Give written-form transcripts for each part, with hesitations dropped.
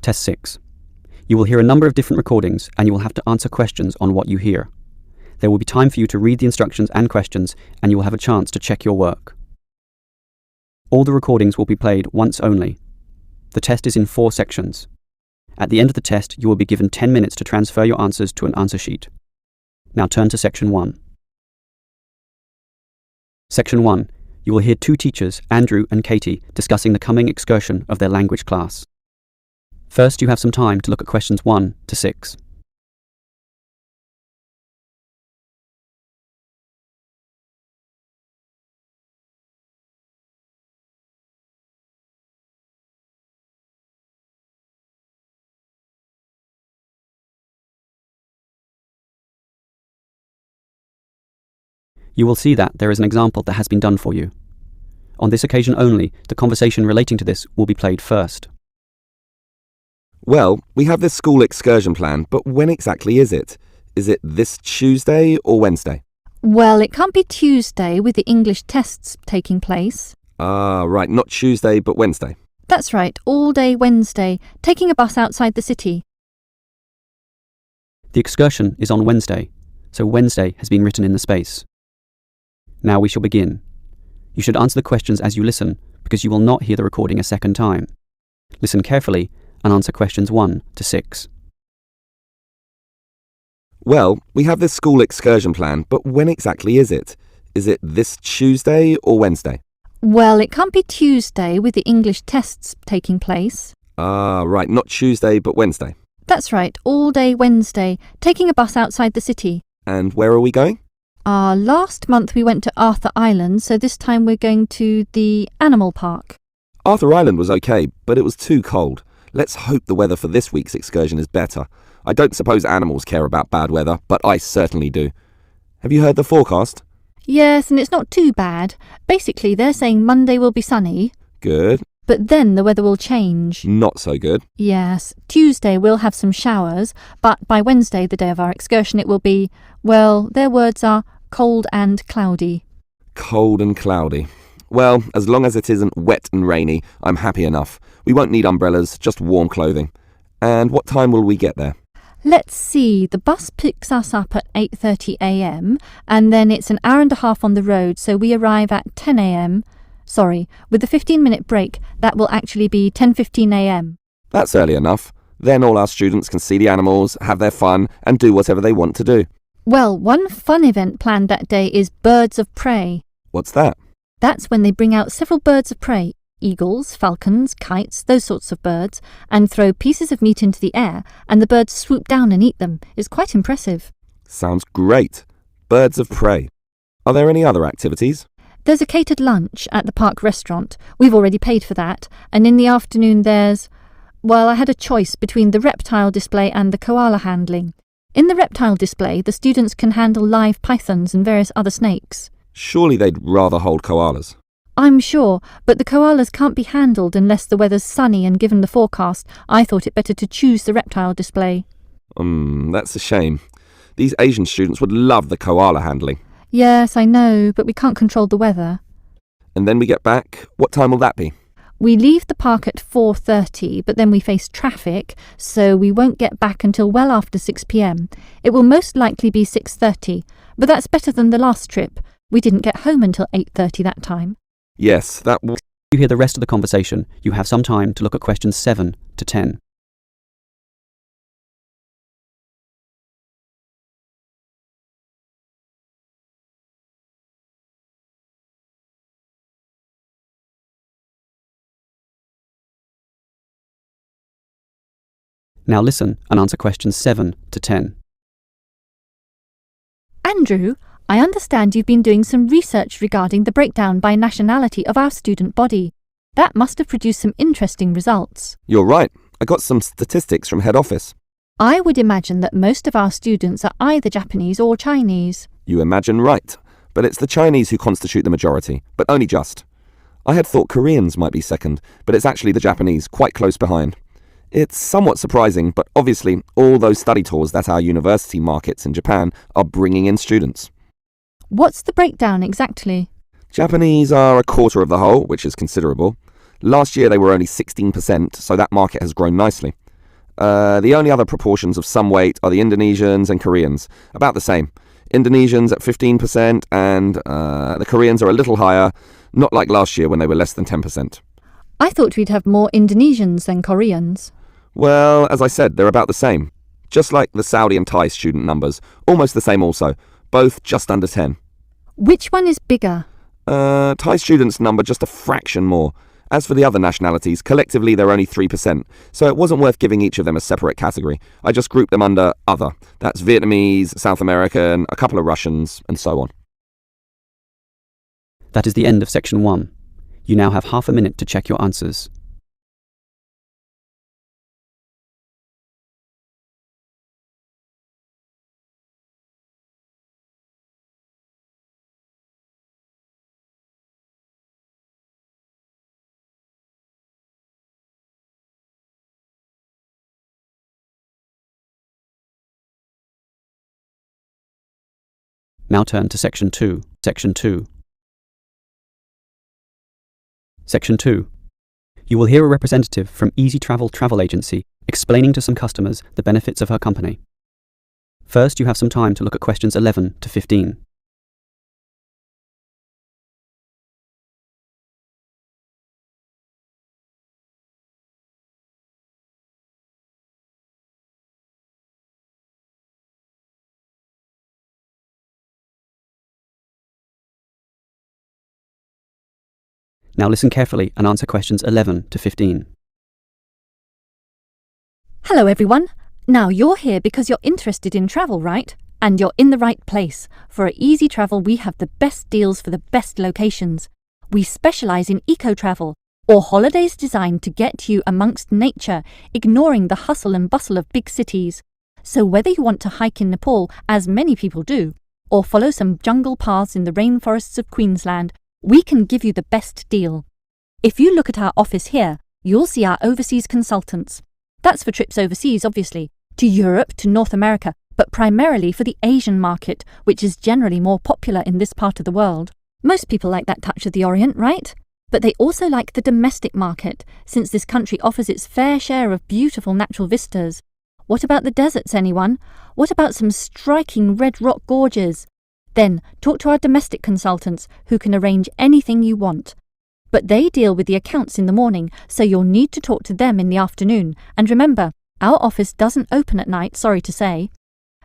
Test 6. You will hear a number of different recordings and you will have to answer questions on what you hear. There will be time for you to read the instructions and questions and you will have a chance to check your work. All the recordings will be played once only. The test is in 4 sections. At the end of the test, you will be given 10 minutes to transfer your answers to an answer sheet. Now turn to Section 1. Section 1. You will hear 2 teachers, Andrew and Katie, discussing the coming excursion of their language class. First, you have some time to look at questions 1 to 6. You will see that there is an example that has been done for you. On this occasion only, the conversation relating to this will be played first. Well, we have this school excursion plan, but when exactly is it? Is it this Tuesday or Wednesday? Well, it can't be Tuesday with the English tests taking place. Ah, right, not Tuesday but Wednesday. That's right, all day Wednesday, taking a bus outside the city. The excursion is on Wednesday, so Wednesday has been written in the space. Now we shall begin. You should answer the questions as you listen, because you will not hear the recording a second time. Listen carefully and answer questions 1 to 6. Well, we have this school excursion plan, but when exactly is it? Is it this Tuesday or Wednesday? Well, it can't be Tuesday with the English tests taking place. Ah, right, not Tuesday but Wednesday. That's right, all day Wednesday, taking a bus outside the city. And where are we going? Last month we went to Arthur Island, so this time we're going to the animal park. Arthur Island was okay, but it was too cold. Let's hope the weather for this week's excursion is better. I don't suppose animals care about bad weather, but I certainly do. Have you heard the forecast? Yes, and it's not too bad. Basically, they're saying Monday will be sunny. Good. But then the weather will change. Not so good. Yes, Tuesday we'll have some showers, but by Wednesday, the day of our excursion, it will be, well, their words are cold and cloudy. Cold and cloudy. Well, as long as it isn't wet and rainy, I'm happy enough. We won't need umbrellas, just warm clothing. And what time will we get there? Let's see, the bus picks us up at 8:30 a.m. and then it's an hour and a half on the road, so we arrive at 10 a.m. Sorry, with the 15-minute break, that will actually be 10:15 a.m. That's early enough. Then all our students can see the animals, have their fun, and do whatever they want to do. Well, one fun event planned that day is Birds of Prey. What's that? That's when they bring out several birds of prey, eagles, falcons, kites, those sorts of birds, and throw pieces of meat into the air, and the birds swoop down and eat them. It's quite impressive. Sounds great. Birds of prey. Are there any other activities? There's a catered lunch at the park restaurant. We've already paid for that. And in the afternoon there's... Well, I had a choice between the reptile display and the koala handling. In the reptile display, the students can handle live pythons and various other snakes. Surely they'd rather hold koalas. I'm sure, but the koalas can't be handled unless the weather's sunny, and given the forecast, I thought it better to choose the reptile display. That's a shame. These Asian students would love the koala handling. Yes, I know, but we can't control the weather. And then we get back. What time will that be? We leave the park at 4:30, but then we face traffic, so we won't get back until well after 6 p.m. It will most likely be 6:30, but that's better than the last trip. We didn't get home until 8:30 that time. Yes, that will... You hear the rest of the conversation. You have some time to look at questions 7 to 10. Now listen and answer questions 7 to 10. Andrew, I understand you've been doing some research regarding the breakdown by nationality of our student body. That must have produced some interesting results. You're right. I got some statistics from head office. I would imagine that most of our students are either Japanese or Chinese. You imagine right. But it's the Chinese who constitute the majority, but only just. I had thought Koreans might be second, but it's actually the Japanese, quite close behind. It's somewhat surprising, but obviously all those study tours that our university markets in Japan are bringing in students. What's the breakdown exactly? Japanese are a quarter of the whole, which is considerable. Last year they were only 16%, so that market has grown nicely. The only other proportions of some weight are the Indonesians and Koreans, about the same. Indonesians at 15% and the Koreans are a little higher, not like last year when they were less than 10%. I thought we'd have more Indonesians than Koreans. Well, as I said, they're about the same. Just like the Saudi and Thai student numbers, almost the same also, both just under 10. Which one is bigger? Thai students number just a fraction more. As for the other nationalities, collectively they're only 3%, so it wasn't worth giving each of them a separate category. I just grouped them under other. That's Vietnamese, South American, a couple of Russians, and so on. That is the end of section 1. You now have half a minute to check your answers. Now turn to section 2. Section 2. Section 2. You will hear a representative from Easy Travel Travel Agency explaining to some customers the benefits of her company. First, you have some time to look at questions 11 to 15. Now listen carefully and answer questions 11 to 15. Hello everyone. Now you're here because you're interested in travel, right? And you're in the right place. For at Easy Travel we have the best deals for the best locations. We specialise in eco-travel, or holidays designed to get you amongst nature, ignoring the hustle and bustle of big cities. So whether you want to hike in Nepal, as many people do, or follow some jungle paths in the rainforests of Queensland, we can give you the best deal. If you look at our office here, you'll see our overseas consultants. That's for trips overseas, obviously, to Europe, to North America, but primarily for the Asian market, which is generally more popular in this part of the world. Most people like that touch of the Orient, right? But they also like the domestic market, since this country offers its fair share of beautiful natural vistas. What about the deserts, anyone? What about some striking red rock gorges? Then talk to our domestic consultants who can arrange anything you want. But they deal with the accounts in the morning, so you'll need to talk to them in the afternoon. And remember, our office doesn't open at night, sorry to say.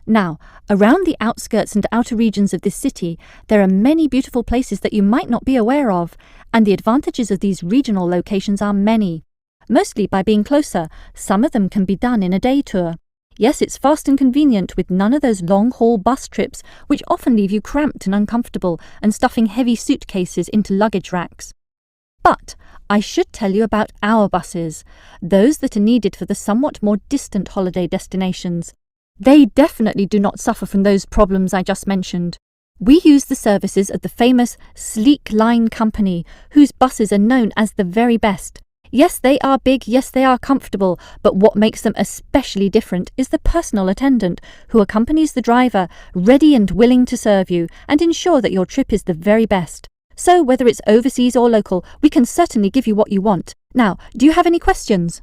Now, around the outskirts and outer regions of this city, there are many beautiful places that you might not be aware of, and the advantages of these regional locations are many. Mostly by being closer, some of them can be done in a day tour. Yes, it's fast and convenient with none of those long-haul bus trips, which often leave you cramped and uncomfortable and stuffing heavy suitcases into luggage racks. But I should tell you about our buses, those that are needed for the somewhat more distant holiday destinations. They definitely do not suffer from those problems I just mentioned. We use the services of the famous Sleek Line company, whose buses are known as the very best. Yes, they are big, yes, they are comfortable, but what makes them especially different is the personal attendant who accompanies the driver, ready and willing to serve you and ensure that your trip is the very best. So whether it's overseas or local, we can certainly give you what you want. Now, do you have any questions?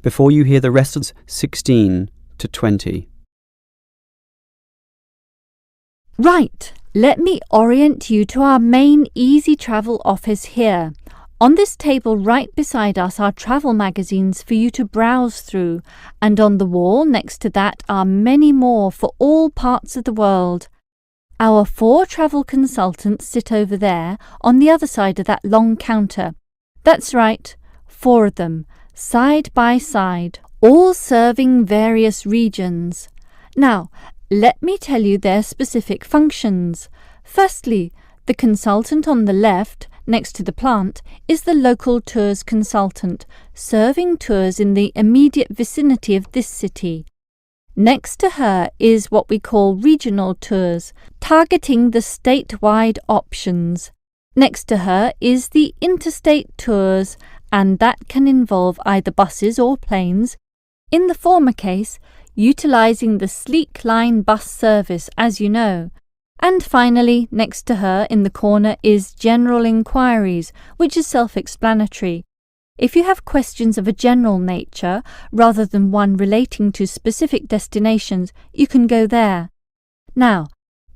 Before you hear the rest of 16 to 20. Right, let me orient you to our main Easy Travel office here. On this table right beside us are travel magazines for you to browse through, and on the wall next to that are many more for all parts of the world. Our 4 travel consultants sit over there on the other side of that long counter. That's right, 4 of them, side by side, all serving various regions. Now, let me tell you their specific functions. Firstly, the consultant on the left, next to the plant, is the local tours consultant, serving tours in the immediate vicinity of this city. Next to her is what we call regional tours, targeting the statewide options. Next to her is the interstate tours, and that can involve either buses or planes. In the former case, utilising the Sleek Line bus service, as you know. And finally, next to her in the corner is General Inquiries, which is self-explanatory. If you have questions of a general nature, rather than one relating to specific destinations, you can go there. Now,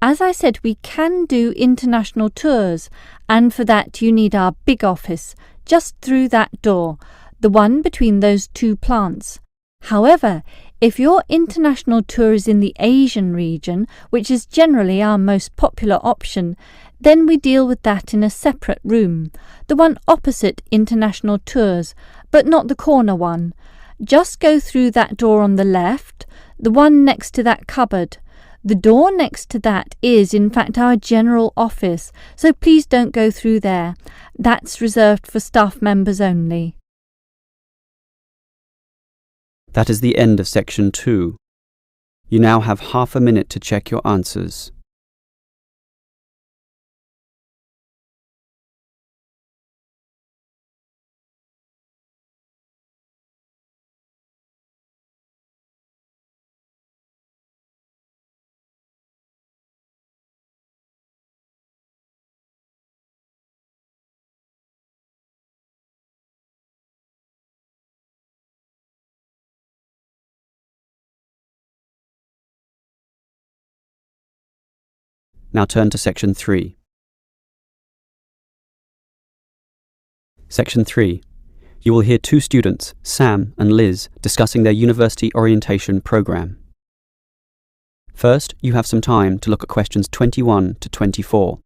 as I said, we can do international tours, and for that you need our big office, just through that door, the one between those two plants. However, if your international tour is in the Asian region, which is generally our most popular option, then we deal with that in a separate room, the one opposite international tours, but not the corner one. Just go through that door on the left, the one next to that cupboard. The door next to that is, in fact, our general office, so please don't go through there. That's reserved for staff members only. That is the end of section 2. You now have half a minute to check your answers. Now turn to section 3. Section 3. You will hear two students, Sam and Liz, discussing their university orientation program. First, you have some time to look at questions 21 to 24.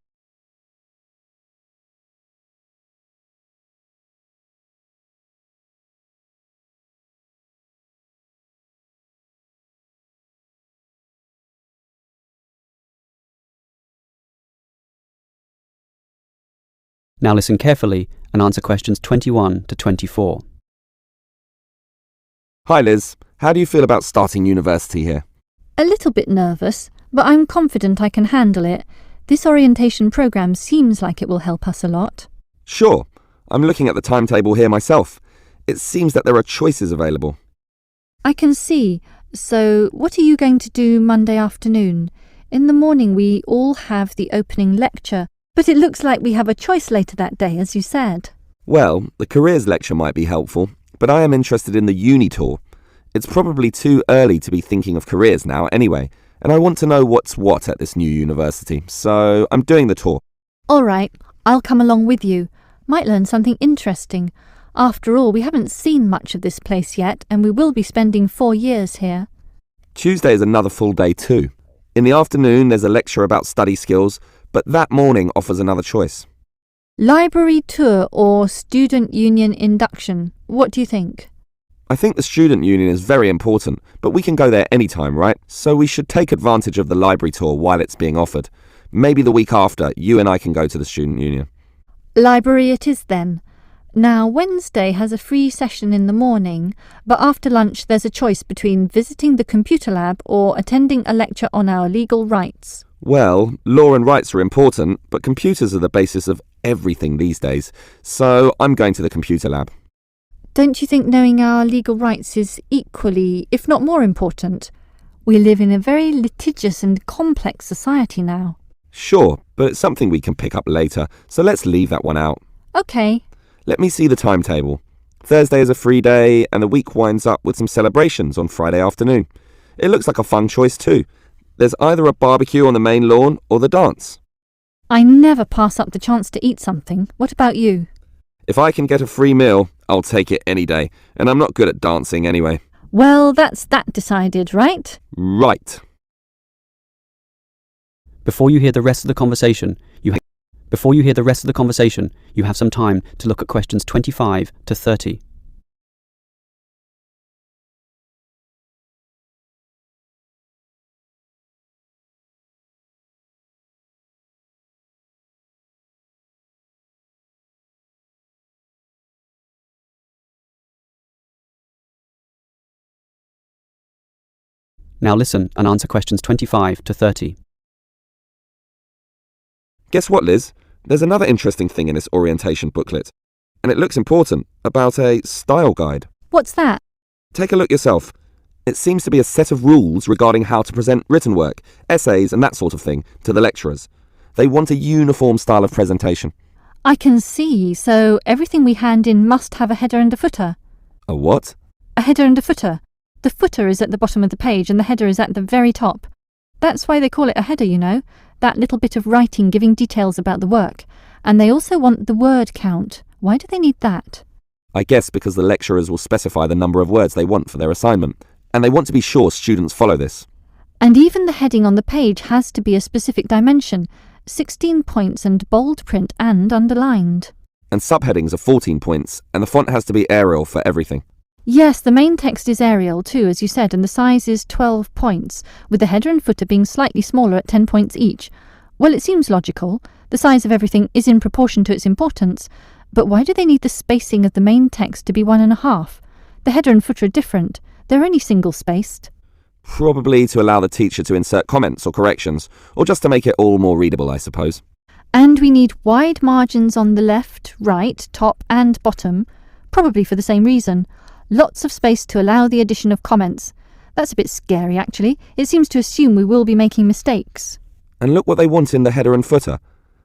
Now listen carefully and answer questions 21 to 24. Hi Liz, how do you feel about starting university here? A little bit nervous, but I'm confident I can handle it. This orientation program seems like it will help us a lot. Sure, I'm looking at the timetable here myself. It seems that there are choices available. I can see. So, what are you going to do Monday afternoon? In the morning we all have the opening lecture, but it looks like we have a choice later that day, as you said. Well, the careers lecture might be helpful, but I am interested in the uni tour. It's probably too early to be thinking of careers now anyway, and I want to know what's what at this new university, so I'm doing the tour. All right, I'll come along with you. Might learn something interesting. After all, we haven't seen much of this place yet, and we will be spending 4 years here. Tuesday is another full day too. In the afternoon there's a lecture about study skills, but that morning offers another choice. Library tour or student union induction? What do you think? I think the student union is very important, but we can go there anytime, right? So we should take advantage of the library tour while it's being offered. Maybe the week after, you and I can go to the student union. Library it is then. Now, Wednesday has a free session in the morning, but after lunch there's a choice between visiting the computer lab or attending a lecture on our legal rights. Well, law and rights are important, but computers are the basis of everything these days, so I'm going to the computer lab. Don't you think knowing our legal rights is equally, if not more important? We live in a very litigious and complex society now. Sure, but it's something we can pick up later, so let's leave that one out. OK. Let me see the timetable. Thursday is a free day, and the week winds up with some celebrations on Friday afternoon. It looks like a fun choice too. There's either a barbecue on the main lawn or the dance. I never pass up the chance to eat something. What about you? If I can get a free meal, I'll take it any day, and I'm not good at dancing anyway. Well, that's that decided, right? Right. Before you hear the rest of the conversation, you have some time to look at questions 25 to 30. Now listen and answer questions 25 to 30. Guess what, Liz? There's another interesting thing in this orientation booklet, and it looks important, about a style guide. What's that? Take a look yourself. It seems to be a set of rules regarding how to present written work, essays and that sort of thing to the lecturers. They want a uniform style of presentation. I can see, so everything we hand in must have a header and a footer. A what? A header and a footer. The footer is at the bottom of the page and the header is at the very top. That's why they call it a header, you know, that little bit of writing giving details about the work. And they also want the word count. Why do they need that? I guess because the lecturers will specify the number of words they want for their assignment, and they want to be sure students follow this. And even the heading on the page has to be a specific dimension, 16 points and bold print and underlined. And subheadings are 14 points, and the font has to be Arial for everything. Yes, the main text is Arial too, as you said, and the size is 12 points, with the header and footer being slightly smaller at 10 points each. Well, it seems logical. The size of everything is in proportion to its importance, but why do they need the spacing of the main text to be 1.5? The header and footer are different. They're only single-spaced. Probably to allow the teacher to insert comments or corrections, or just to make it all more readable, I suppose. And we need wide margins on the left, right, top and bottom, probably for the same reason. Lots of space to allow the addition of comments. That's a bit scary, actually. It seems to assume we will be making mistakes. And look what they want in the header and footer.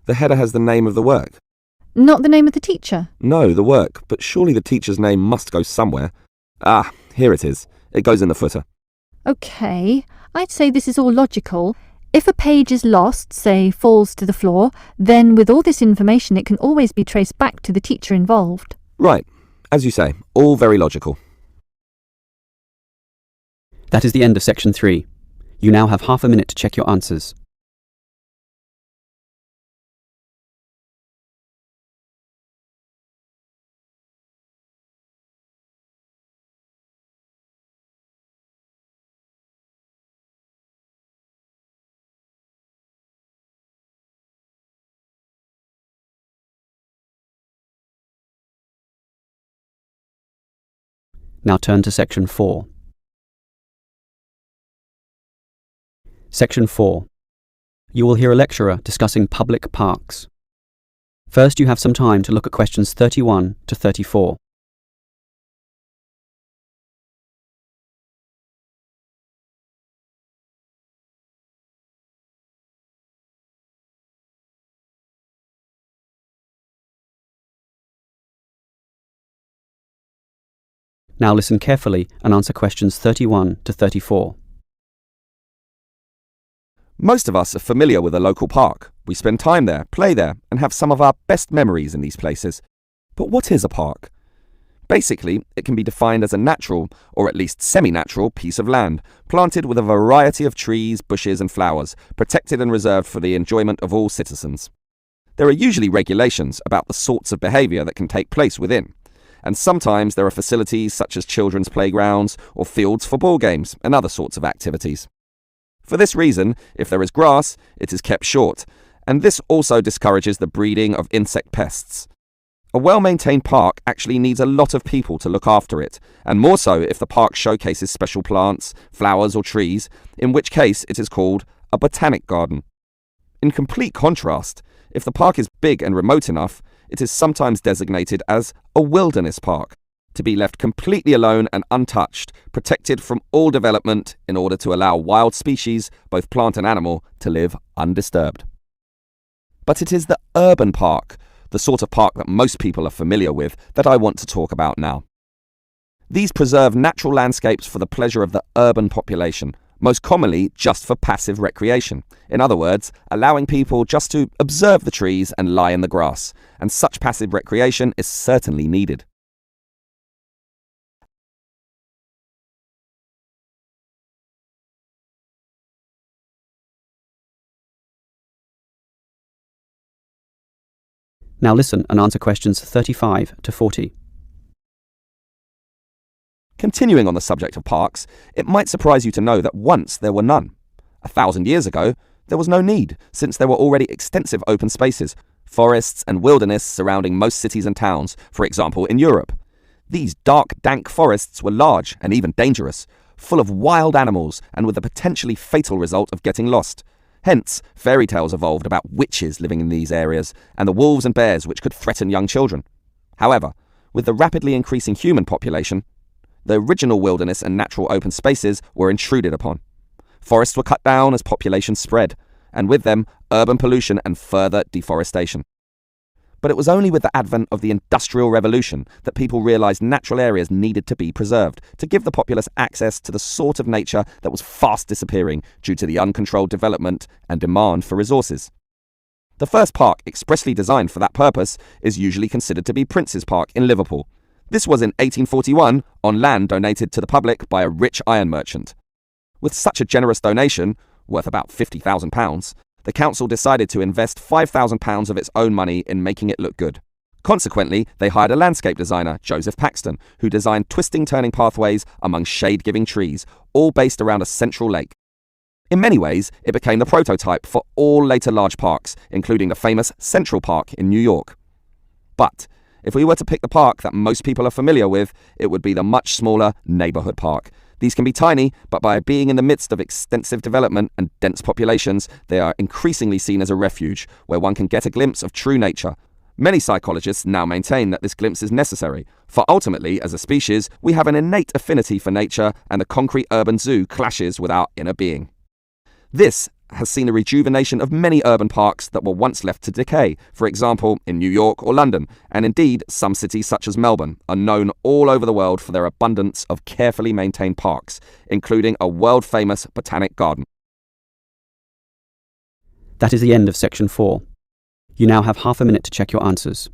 The header has the name of the work. Not the name of the teacher? No, the work, but surely the teacher's name must go somewhere. Ah, here it is. It goes in the footer. OK, I'd say this is all logical. If a page is lost, say falls to the floor, then with all this information it can always be traced back to the teacher involved. Right, as you say, all very logical. That is the end of section 3. You now have half a minute to check your answers. Now turn to section 4. Section 4. You will hear a lecturer discussing public parks. First, you have some time to look at questions 31 to 34. Now listen carefully and answer questions 31 to 34. Most of us are familiar with a local park. We spend time there, play there, and have some of our best memories in these places. But what is a park? Basically, it can be defined as a natural, or at least semi-natural, piece of land, planted with a variety of trees, bushes and flowers, protected and reserved for the enjoyment of all citizens. There are usually regulations about the sorts of behaviour that can take place within, and sometimes there are facilities such as children's playgrounds or fields for ball games and other sorts of activities. For this reason, if there is grass, it is kept short, and this also discourages the breeding of insect pests. A well-maintained park actually needs a lot of people to look after it, and more so if the park showcases special plants, flowers or trees, in which case it is called a botanic garden. In complete contrast, if the park is big and remote enough, it is sometimes designated as a wilderness park, to be left completely alone and untouched, protected from all development in order to allow wild species, both plant and animal, to live undisturbed. But it is the urban park, the sort of park that most people are familiar with, that I want to talk about now. These preserve natural landscapes for the pleasure of the urban population, most commonly just for passive recreation. In other words, allowing people just to observe the trees and lie in the grass, and such passive recreation is certainly needed. Now listen and answer questions 35 to 40. Continuing on the subject of parks, it might surprise you to know that once there were none. 1,000 years ago, there was no need, since there were already extensive open spaces, forests and wilderness surrounding most cities and towns, for example in Europe. These dark, dank forests were large and even dangerous, full of wild animals and with the potentially fatal result of getting lost. Hence, fairy tales evolved about witches living in these areas and the wolves and bears which could threaten young children. However, with the rapidly increasing human population, the original wilderness and natural open spaces were intruded upon. Forests were cut down as population spread, and with them, urban pollution and further deforestation. but it was only with the advent of the Industrial Revolution that people realised natural areas needed to be preserved to give the populace access to the sort of nature that was fast disappearing due to the uncontrolled development and demand for resources. The first park expressly designed for that purpose is usually considered to be Prince's Park in Liverpool. This was in 1841 on land donated to the public by a rich iron merchant. With such a generous donation, worth about £50,000, the council decided to invest £5,000 of its own money in making it look good. Consequently, they hired a landscape designer, Joseph Paxton, who designed twisting turning pathways among shade-giving trees, all based around a central lake. In many ways, it became the prototype for all later large parks, including the famous Central Park in New York. But if we were to pick the park that most people are familiar with, it would be the much smaller neighbourhood park. These can be tiny, but by being in the midst of extensive development and dense populations, they are increasingly seen as a refuge where one can get a glimpse of true nature. Many psychologists now maintain that this glimpse is necessary, for ultimately, as a species, we have an innate affinity for nature, and the concrete urban zoo clashes with our inner being. This has seen the rejuvenation of many urban parks that were once left to decay, for example, in New York or London, and indeed some cities such as Melbourne are known all over the world for their abundance of carefully maintained parks, including a world-famous botanic garden. That is the end of section 4. You now have half a minute to check your answers.